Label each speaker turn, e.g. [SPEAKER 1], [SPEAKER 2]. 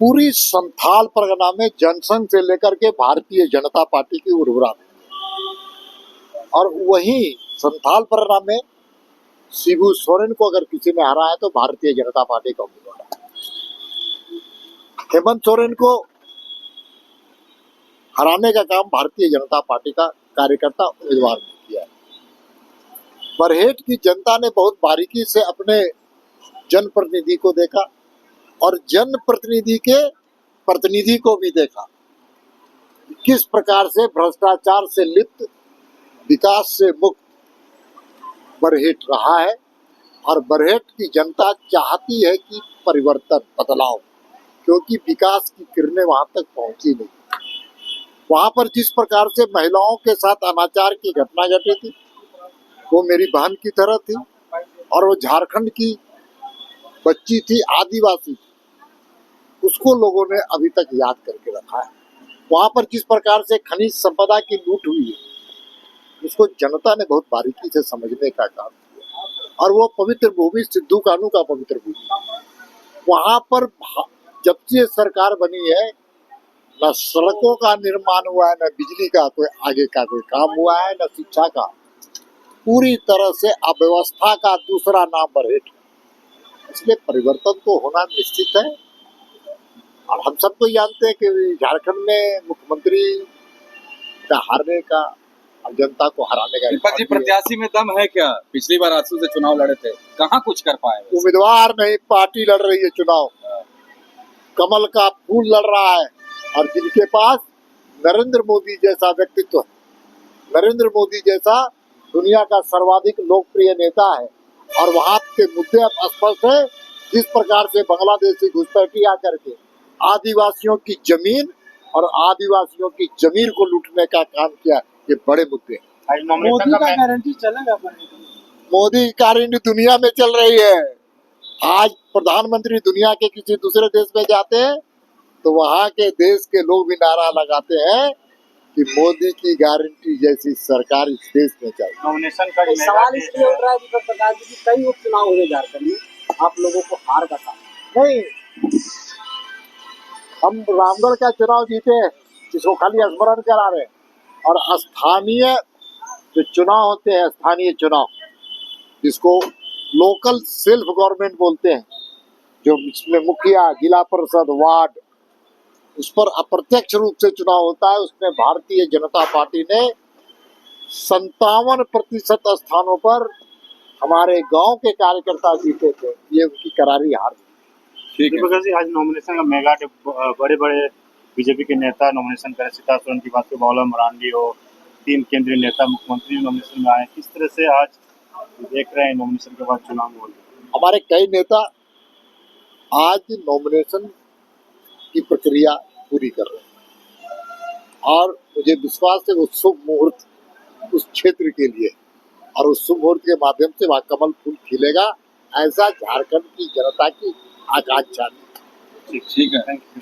[SPEAKER 1] पूरी संथाल परगना में जनसंघ से लेकर के भारतीय जनता पार्टी की उर्वरा और वहीं संथाल परगना में शिबू सोरेन को अगर किसी ने हराया है तो भारतीय जनता पार्टी का उम्मीदवार है। हेमंत सोरेन को हराने का काम भारतीय जनता पार्टी का कार्यकर्ता उम्मीदवार ने किया है। बरहेट की जनता ने बहुत बारीकी से अपने जनप्रतिनिधि को देखा और जनप्रतिनिधि के प्रतिनिधि को भी देखा, किस प्रकार से भ्रष्टाचार से लिप्त, विकास से मुक्त बरहेट रहा है। और बरहेट की जनता चाहती है कि परिवर्तन, बदलाव, क्योंकि विकास की किरणें वहां तक पहुंची नहीं। वहां पर जिस प्रकार से महिलाओं के साथ अनाचार की घटना घटी थी, वो मेरी बहन की तरह थी और वो झारखंड की बच्ची थी, आदिवासी थी, उसको लोगों ने अभी तक याद करके रखा है। वहां पर जिस प्रकार से खनिज संपदा की लूट हुई है, उसको जनता ने बहुत बारीकी से समझने का काम किया। और वो पवित्र भूमि सिद्धू कानू का पवित्र भूमि, वहां पर जब से सरकार बनी है, न सड़कों का निर्माण हुआ है, न बिजली का कोई आगे का कोई काम हुआ है, न शिक्षा का। पूरी तरह से अव्यवस्था का दूसरा नाम बरहेट। इसलिए परिवर्तन तो होना निश्चित है। और हम सब तो जानते हैं कि झारखंड में मुख्यमंत्री का हारने का और जनता को हराने का
[SPEAKER 2] दीपक जी, प्रत्याशी में दम है क्या? पिछली बार आंसू से चुनाव लड़े थे, कहाँ कुछ कर पाए?
[SPEAKER 1] उम्मीदवार नहीं, पार्टी लड़ रही है चुनाव। कमल का फूल लड़ रहा है और जिनके पास नरेंद्र मोदी जैसा व्यक्तित्व है, नरेंद्र मोदी जैसा दुनिया का सर्वाधिक लोकप्रिय नेता है और वहां के मुद्दे अब स्पष्ट है। जिस प्रकार से बांग्लादेशी घुसपैठी आकर के आदिवासियों की जमीन और आदिवासियों की जमीन को लूटने का काम किया, ये बड़े मुद्दे हैं।
[SPEAKER 3] मोदी का गारंटी चलेगा?
[SPEAKER 1] मोदी की गारंटी दुनिया में चल रही है। आज प्रधानमंत्री दुनिया के किसी दूसरे देश में जाते हैं तो वहाँ के देश के लोग भी नारा लगाते हैं कि मोदी की गारंटी जैसी सरकार इस देश में चाहिए।
[SPEAKER 3] नॉमिनेशन का सवाल इसलिए उठ रहा है दीपक प्रकाश जी की कई उपचुनाव हुए झारखंड में, आप लोगों को हार का सामना
[SPEAKER 1] नहीं, हम रामगढ़ का चुनाव जीते हैं, जिसको खाली स्मरण करा रहे हैं। और स्थानीय जो चुनाव होते हैं, स्थानीय चुनाव जिसको लोकल सेल्फ गवर्नमेंट बोलते हैं, जो इसमें मुखिया, जिला परिषद, वार्ड, उस पर अप्रत्यक्ष रूप से चुनाव होता है। उसमें भारतीय जनता पार्टी ने 57% स्थानों पर हमारे गांव के कार्यकर्ता जीते थे। ये उनकी करारी हार थी।
[SPEAKER 3] दीपक जी, आज नॉमिनेशन का मेगा बड़े बड़े बीजेपी के नेता नॉमिनेशन करें, सीता सोरेन की बात को, बाबूलाल मरांडी हो, 3 केंद्रीय नेता, मुख्यमंत्री नॉमिनेशन में आए। किस तरह से आज देख रहे हैं नॉमिनेशन के बाद चुनाव में?
[SPEAKER 1] हमारे कई नेता आज नॉमिनेशन की प्रक्रिया पूरी कर रहे हैं और मुझे विश्वास है वो शुभ मुहूर्त उस क्षेत्र के लिए, और उस शुभ मुहूर्त के माध्यम से वहाँ कमल फूल खिलेगा, ऐसा झारखंड की जनता की आकांक्षा है।
[SPEAKER 2] ठीक है, थैंक यू।